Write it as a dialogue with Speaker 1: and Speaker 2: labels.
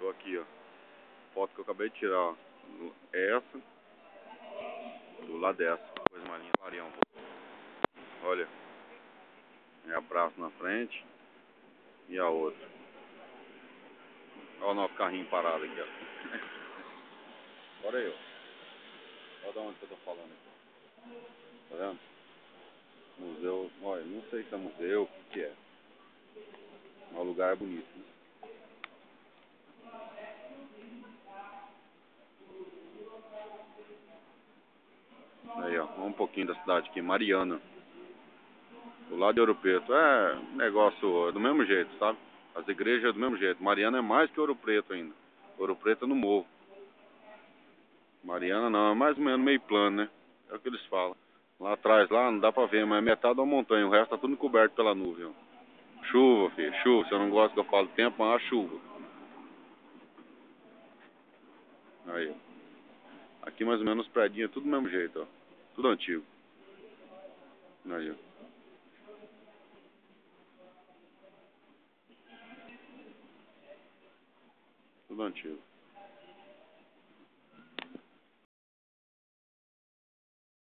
Speaker 1: Tô aqui, ó. Foto que eu acabei de tirar, ó. Essa. Do lado dessa. Coisa mais linda. Variar um pouco. Olha. É a praça na frente. E a outra. Olha o nosso carrinho parado aqui, ó. Olha aí, ó. Olha de onde que eu tô falando aqui. Tá vendo? Museu. Olha, não sei se é museu, o que é. Mas o lugar é bonito, né? Aí, ó. Um pouquinho da cidade aqui. Mariana. Do lado de Ouro Preto. É negócio do mesmo jeito, sabe? As igrejas é do mesmo jeito. Mariana é mais que Ouro Preto ainda. Ouro Preto é no morro. Mariana não, é mais ou menos meio plano, né? É o que eles falam. Lá atrás, lá não dá pra ver, mas é metade da montanha. O resto tá tudo coberto pela nuvem, ó. Chuva, filho, chuva. Você não gosta que eu falo tempo, mas a chuva. Aí, ó. Aqui mais ou menos os predinhos é tudo do mesmo jeito, ó. Tudo antigo. Aí, ó. Tudo antigo.